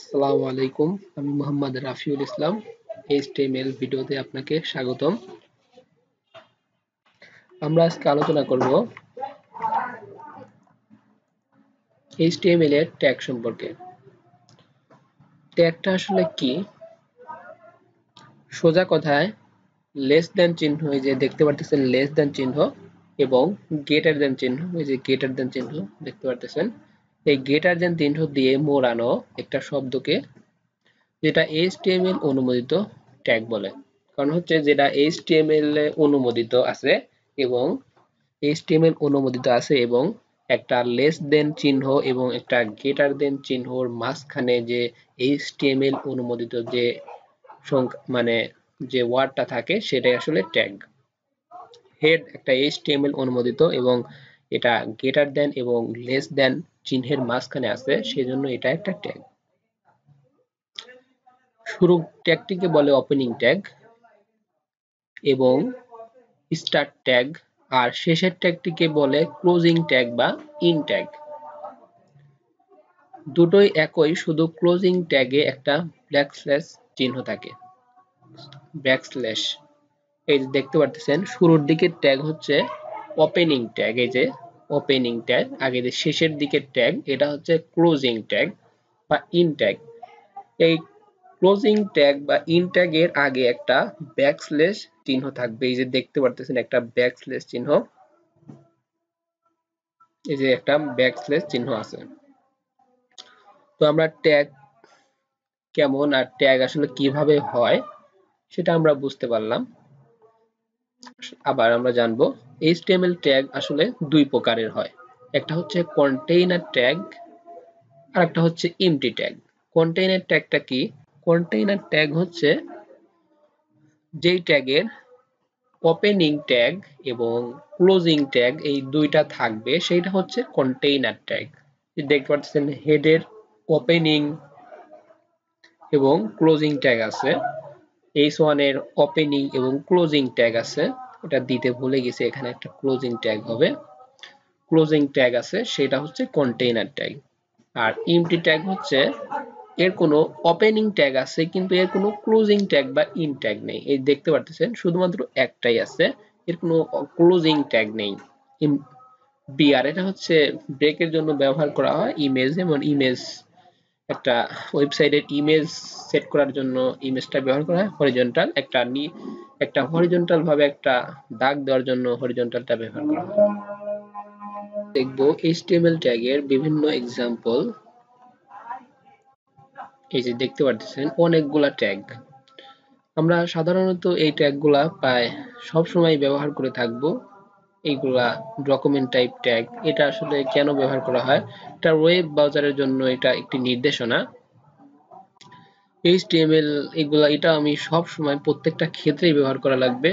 আসসালামু আলাইকুম, আমি মোহাম্মদ রাফিউল ইসলাম। HTML ভিডিওতে আপনাকে স্বাগতম। আমরা আজকে আলোচনা করব HTML এর ট্যাগ সম্পর্কে। ট্যাগটা আসলে কি? সোজা কথায় লেস দ্যান চিহ্ন, এই যে দেখতে পারতেছেন লেস দ্যান চিহ্ন, এবং গ্রেটার দ্যান চিহ্ন, এই যে গ্রেটার দ্যান চিহ্ন দেখতে পারতেছেন। এই গ্রেটার দ্যান চিহ্ন দিয়ে মোড়ানো একটা শব্দকে যেটা HTML অনুমোদিত ট্যাগ বলে। কারণ হচ্ছে যেটা HTML এ অনুমোদিত আছে এবং HTML অনুমোদিত আছে এবং একটা লেস দেন চিহ্ন এবং একটা গ্রেটার দেন চিহ্নর মাঝখানে যে HTML অনুমোদিত যে মানে যে ওয়ার্ডটা থাকে সেটাই আসলে ট্যাগ। হেড একটা HTML অনুমোদিত এবং এটা গ্রেটার দেন এবং লেস দেন চিহ্নের মাঝখানে আছে, সেজন্য এটা একটা ট্যাগ। শুরু ট্যাগটিকে বলে ওপেনিং ট্যাগ এবং স্টার্ট ট্যাগ, আর শেষের ট্যাগটিকে বলে ক্লোজিং ট্যাগ বা ইন ট্যাগ। দুটোই একই, শুধু ক্লোজিং ট্যাগে একটা ব্যাকস্ল্যাশ চিহ্ন থাকে। ব্যাকস্ল্যাশ, এই যে দেখতে পারতেছেন শুরুর দিকের ট্যাগ হচ্ছে ওপেনিং ট্যাগ, এই যে ওপেনিং ট্যাগ, আগে যে শেষের দিকের ট্যাগ এটা হচ্ছে ক্লোজিং ট্যাগ বা ইন ট্যাগ। এই ক্লোজিং ট্যাগ বা ইন ট্যাগের আগে একটা ব্যাকস্ল্যাশ চিহ্ন থাকবে, এই যে দেখতে পারতেছেন একটা ব্যাকস্ল্যাশ চিহ্ন, এই যে একটা ব্যাকস্ল্যাশ চিহ্ন আছে। তো আমরা ট্যাগ কেমন আর ট্যাগ আসলে কিভাবে হয় সেটা আমরা বুঝতে পারলাম। আবার আমরা জানবো HTML ট্যাগ আসলে দুই প্রকারের হয়, একটা হচ্ছে কন্টেইনার ট্যাগ আর একটা হচ্ছে এমটি ট্যাগ। কন্টেইনার ট্যাগটা কি? কন্টেইনার ট্যাগ হচ্ছে যেই ট্যাগের ওপেনিং ট্যাগ এবং ক্লোজিং ট্যাগ এই দুইটা থাকবে সেইটা হচ্ছে কন্টেইনার ট্যাগ। দেখতে পাচ্ছেন হেডের ওপেনিং এবং ক্লোজিং ট্যাগ আছে, H1 এর ওপেনিং এবং ক্লোজিং ট্যাগ আছে, এটা দিতে ভুলে গেছি, এখানে একটা ক্লোজিং ট্যাগ হবে, ক্লোজিং ট্যাগ আছে, সেটা হচ্ছে কন্টেইনার ট্যাগ। আর এমটি ট্যাগ হচ্ছে এর কোনো ওপেনিং ট্যাগ আছে কিন্তু এর কোনো ক্লোজিং ট্যাগ বা ইন ট্যাগ নেই, এই দেখতে পারতেছেন শুধুমাত্র একটাই আছে, এর কোনো ক্লোজিং ট্যাগ নেই। বিআর এটা হচ্ছে ব্রেকের জন্য ব্যবহার করা হয়, ইমেজ, যেমন ইমেজ একটা ওয়েবসাইটের ইমেজ সেট করার জন্য ইমেজটা ব্যবহার করা হয়, হরিজন্টাল একটা হরিজন্টাল ভাবে একটা দাগ দেওয়ার জন্য হরিজন্টালটা ব্যবহার করা হয়। দেখব HTML ট্যাগের বিভিন্ন এক্সাম্পল। এই যে দেখতে পাচ্ছেন অনেকগুলা ট্যাগ, আমরা সাধারণত এই ট্যাগগুলা প্রায় সব সময় ব্যবহার করে থাকব। এইগুলা ডকুমেন্ট টাইপ ট্যাগ, এটা আসলে কেন ব্যবহার করা হয়? এটা ওয়েব ব্রাউজারের জন্য এটা একটি নির্দেশনা। HTML এগুলা এটা আমি সব সময় প্রত্যেকটা ক্ষেত্রেই ব্যবহার করা লাগবে।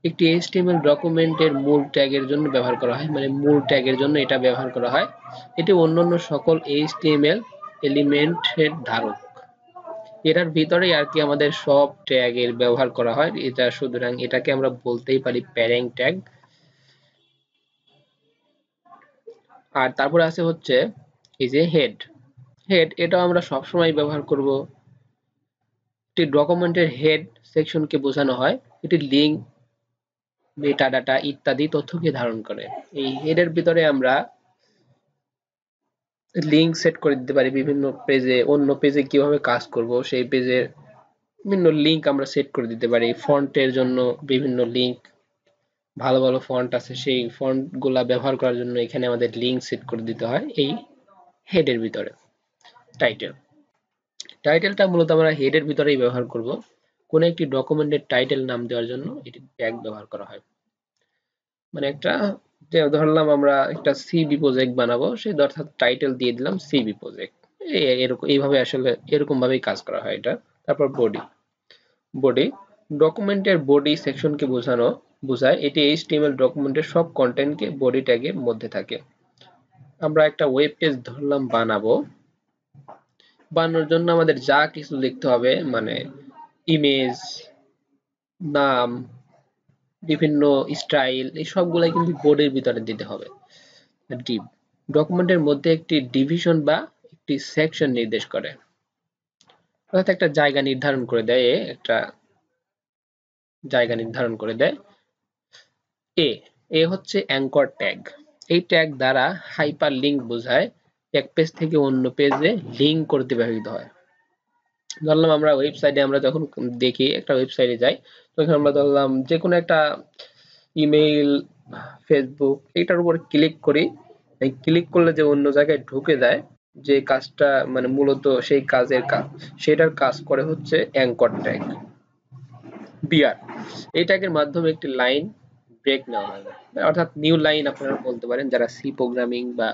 একটি HTML ডকুমেন্টের মূল ট্যাগের জন্য ব্যবহার করা হয়, মানে মূল ট্যাগের জন্য এটা ব্যবহার করা হয়। এটি অন্যান্য সকল HTML এলিমেন্টের ধারক। এটার ভিতরেই আর কি আমাদের সব ট্যাগের ব্যবহার করা হয়, এটা সুতরাং এটাকে আমরা বলতেই পারি প্যারেন্ট ট্যাগ। আর তারপরে আছে হচ্ছে এই যে হেড। হেড এটা আমরা সব সময় ব্যবহার করব। একটি ডকুমেন্টের হেড সেকশনকে বোঝানো হয়, এটি লিঙ্ক, মেটাডাটা ইত্যাদি তথ্যকে ধারণ করে। এই হেডের ভিতরে আমরা লিঙ্ক সেট করে দিতে পারি, বিভিন্ন পেজে অন্য পেজে কিভাবে কাজ করব সেই পেজের বিভিন্ন লিঙ্ক আমরা সেট করে দিতে পারি। ফন্টের জন্য বিভিন্ন লিঙ্ক, ভালো ভালো ফন্ট আছে সেই ফন্ট গুলা ব্যবহার করার জন্য এখানে আমাদের লিঙ্ক সেট করে দিতে হয় এই হেডের ভিতরে। টাইটেল, টাইটেলটা মূলত আমরা হেডের ভিতরেই ব্যবহার করব। কোন একটি ডকুমেন্টের টাইটেল নাম দেওয়ার জন্য এটি ট্যাগ ব্যবহার করা হয়। মানে একটা, যে ধরলাম আমরা একটা সিভি প্রজেক্ট বানাবো, সেই অর্থাৎ টাইটেল দিয়ে দিলাম সিভি প্রজেক্ট, এরকম এইভাবে আসলে এরকম ভাবেই কাজ করা হয় এটা। তারপর বডি, বডি ডকুমেন্টের বডি সেকশনকে বোঝায়, এটি HTML ডকুমেন্টের সব কন্টেন্টকে বডি ট্যাগের মধ্যে থাকে। আমরা একটা ওয়েব পেজ ধরলাম বানানোর জন্য আমাদের যা কিছু লিখতে হবে, মানে ইমেজ, নাম, বিভিন্ন স্টাইল, এই সবগুলাই কিন্তু বডির ভিতরে দিতে হবে। ডিভ ডকুমেন্টের মধ্যে একটি ডিভিশন বা একটি সেকশন নির্দেশ করে। অর্থাৎ একটা জায়গা নির্ধারণ করে দেয়, একটা জায়গা নির্ধারণ করে দেয়। এ হচ্ছে অ্যাঙ্কর ট্যাগ। এই ট্যাগ দ্বারা হাইপার লিঙ্ক বোঝায়, এক পেজ থেকে অন্য পেজে লিঙ্ক করতে ব্যবহৃত হয়। ধরলাম আমরা ওয়েবসাইটে, আমরা যখন দেখি একটা ওয়েবসাইটে যাই, তখন আমরা ধরলাম যে কোনো একটা ইমেইল, ফেসবুক, এটার উপর ক্লিক করি। এই ক্লিক করলে যে অন্য জায়গায় ঢুকে যায়, যে কাজটা মানে মূলত সেই কাজের কাজ, সেটার কাজ করে হচ্ছে অ্যাঙ্কর ট্যাগ, বিআর। এই ট্যাগের মাধ্যমে একটি লাইন ব্রেক নেওয়া হয়, অর্থাৎ নিউ লাইন আপনারা বলতে পারেন, যারা সি প্রোগ্রামিং বা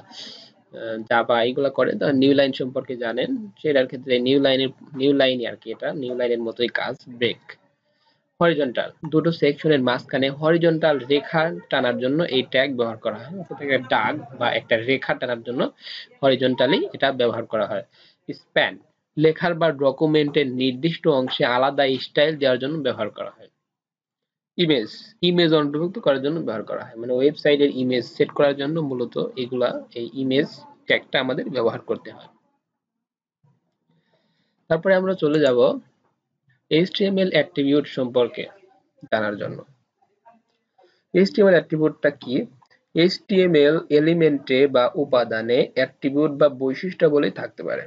জাভা এগুলো করে, তারা নিউ লাইন সম্পর্কে জানেন। সেটার ক্ষেত্রে নিউ লাইনই আর কি, এটা নিউ লাইনের মতোই কাজ। ব্রেক, হরিজন্টাল, দুটো সেকশনের মাঝখানে হরিজন্টাল রেখা টানার জন্য এই ট্যাগ ব্যবহার করা হয়, অর্থাৎ একটা দাগ বা একটা রেখা টানার জন্য হরিজন্টালি এটা ব্যবহার করা হয়। স্প্যান, লেখার বা ডকুমেন্টের নির্দিষ্ট অংশে আলাদা স্টাইল দেওয়ার জন্য ব্যবহার করা হয়। ইমেজ, ইমেজ অন্তর্ভুক্ত করার জন্য ব্যবহার করা হয়, মানে ওয়েবসাইটের ইমেজ সেট করার জন্য মূলত এগুলা, এই ইমেজ ট্যাগটা আমাদের ব্যবহার করতে হয়। তারপরে আমরা চলে যাব HTML অ্যাট্রিবিউট সম্পর্কে জানার জন্য। HTML অ্যাট্রিবিউটটা কি? HTML এলিমেন্টে বা উপাদানে অ্যাট্রিবিউট বা বৈশিষ্ট্যাবলী থাকতে পারে।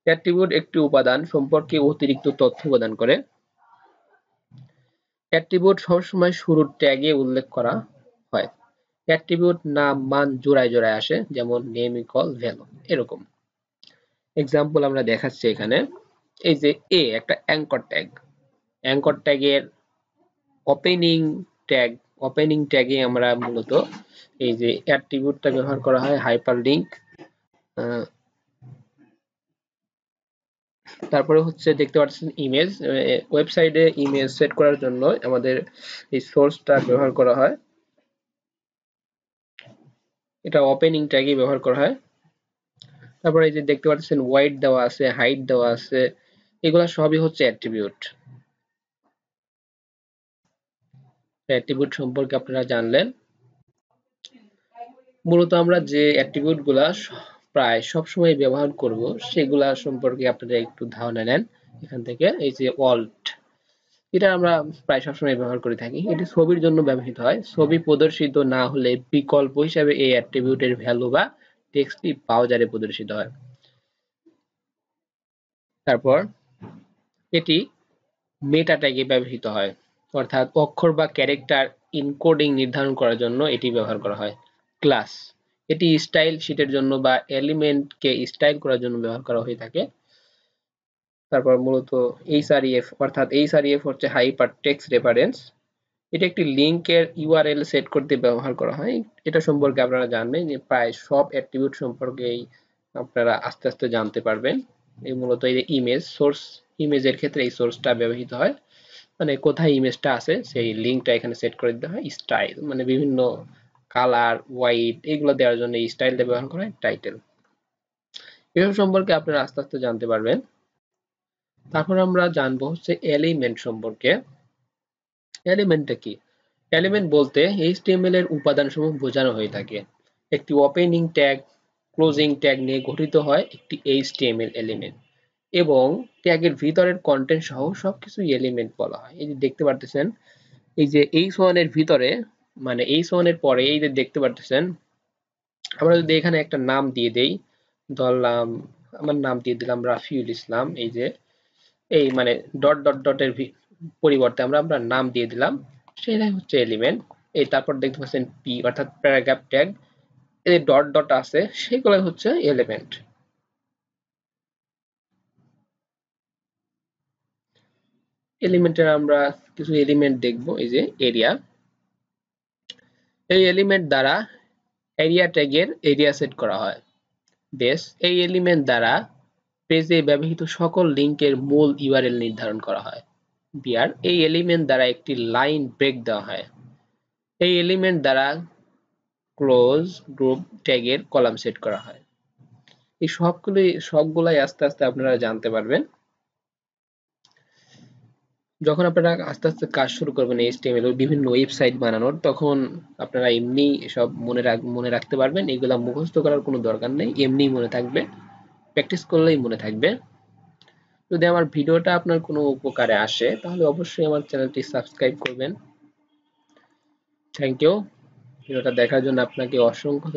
অ্যাট্রিবিউট একটি উপাদান সম্পর্কে অতিরিক্ত তথ্য প্রদান করে। অ্যাট্রিবিউট সবসময় শুরুর ট্যাগে উল্লেখ করা হয়। অ্যাট্রিবিউট নাম মান জোড়ায় জোড়ায় আসে, যেমন নেম ইকুয়াল ভ্যালু, এরকম। এক্সাম্পল আমরা দেখাচ্ছি এখানে। এই যে একটা অ্যাঙ্কর ট্যাগ, অ্যাঙ্কর ট্যাগের ওপেনিং ট্যাগ, ওপেনিং ট্যাগে আমরা মূলত এই যে অ্যাট্রিবিউটটা ব্যবহার করা হয়, হাইপার লিংক। তারপরে হচ্ছে দেখতে পাচ্ছেন ইমেজ, ওয়েবসাইটে ইমেজ সেট করার জন্য আমাদের এই সোর্সটা ব্যবহার করা হয়, এটা ওপেনিং ট্যাগে ব্যবহার করা হয়। তারপরে এই যে দেখতে পাচ্ছেন ওয়াইড দেওয়া আছে, হাইট দেওয়া আছে, এগুলা সবই হচ্ছে অ্যাট্রিবিউট। অ্যাট্রিবিউট সম্পর্কে আপনারা জানলেন। মূলত আমরা যে অ্যাট্রিবিউট গুলা প্রায় সবসময় ব্যবহার করব, সেগুলা সম্পর্কে আপনারা একটু ধারণা নেন এখান থেকে। এই যে অল্ট, এটা আমরা প্রায় সবসময় ব্যবহার করে থাকি, এটি ছবির জন্য ব্যবহৃত হয়। ছবি প্রদর্শিত না হলে বিকল্প হিসাবে এই অ্যাট্রিবিউটের ভ্যালু বা টেক্সটটি ব্রাউজারে প্রদর্শিত হয়। তারপর এটি মেটা ট্যাগে ব্যবহৃত হয়, অর্থাৎ অক্ষর বা ক্যারেক্টার এনকোডিং নির্ধারণ করার জন্য এটি ব্যবহার করা হয়। ক্লাস, এটি স্টাইল শীটের জন্য বা এলিমেন্টকে স্টাইল করার জন্য ব্যবহার করা হয়ে থাকে। তারপর মূলত এইচআরইএফ, অর্থাৎ এইচআরইএফ হচ্ছে হাইপার টেক্সট রেফারেন্স, এটা একটি লিঙ্কের ইউআরএল সেট করতে ব্যবহার করা হয়। এটা সম্পর্কে আপনারা জানবেন যে প্রায় সব অ্যাট্রিবিউট সম্পর্কেই আপনারা আস্তে আস্তে জানতে পারবেন। এই মূলত এই যে ইমেজ সোর্স, ইমেজের ক্ষেত্রে এই সোর্সটা ব্যবহৃত হয়, মানে কোথায় ইমেজটা আছে সেই লিঙ্কটা এখানে সেট করে দিতে হয়। স্টাইল মানে বিভিন্ন কালার, হোয়াইট, এগুলো দেওয়ার জন্য এই স্টাইলটা ব্যবহার করা হয়। টাইটেল, এসব সম্পর্কে আপনারা আস্তে আস্তে জানতে পারবেন। তারপর আমরা জানবো হচ্ছে এলিমেন্ট সম্পর্কে। এলিমেন্টটা কি? এলিমেন্ট বলতে HTML এর উপাদানসমূহ বোঝানো হয়ে থাকে। একটি ওপেনিং ট্যাগ, ক্লোজিং ট্যাগ নিয়ে গঠিত হয় একটি HTML এলিমেন্ট, এবং ট্যাগের ভিতরের কন্টেন্ট সহ সবকিছু এলিমেন্ট বলা হয়। এই যে দেখতে পারতেছেন, এই যে h1 এর ভিতরে, মানে h1 এর পরে এই যে দেখতে পারতেছেন, আমরা যদি এখানে একটা নাম দিয়ে দেই, ধরলাম আমার নাম দিয়ে দিলাম রাফিউল ইসলাম, এই যে এই মানে ডট ডট ডটের পরিবর্তে আমরা আমরা নাম দিয়ে দিলাম, সেটাই হচ্ছে এলিমেন্ট। এই তারপর দেখতে পাচ্ছেন পি অর্থাৎ প্যারাগ্রাফ ট্যাগ, এই ডট ডট আছে সেগুলো হচ্ছে এলিমেন্ট। এলিমেন্টের আমরা কিছু এলিমেন্ট দেখব। এই যে এরিয়া, এই এলিমেন্ট দ্বারা এরিয়া ট্যাগের এরিয়া সেট করা হয়। বেস, এই এলিমেন্ট দ্বারা পেজে ব্যবহৃত সকল লিঙ্কের মূল ইউআরএল নির্ধারণ করা হয়। বিআর, এই এলিমেন্ট দ্বারা একটি লাইন ব্রেক দেওয়া হয়। এই এলিমেন্ট দ্বারা ক্লোজ গ্রুপ ট্যাগের কলাম সেট করা হয়। এই সবগুলাই আস্তে আস্তে আপনারা জানতে পারবেন যখন আপনারা আস্তে আস্তে কাজ শুরু করবেন HTML বিভিন্ন ওয়েবসাইট বানানোর, তখন আপনারা এমনি সব মনে রাখতে পারবেন। এগুলা মুখস্থ করার কোনো দরকার নেই, এমনি মনে থাকবে, প্র্যাকটিস করলেই মনে থাকবে। তো যদি আমার ভিডিওটা আপনার কোনো উপকারে আসে তাহলে অবশ্যই আমার চ্যানেলটি সাবস্ক্রাইব করবেন। Thank you. ভিডিওটা দেখার জন্য আপনাকে অসংখ্য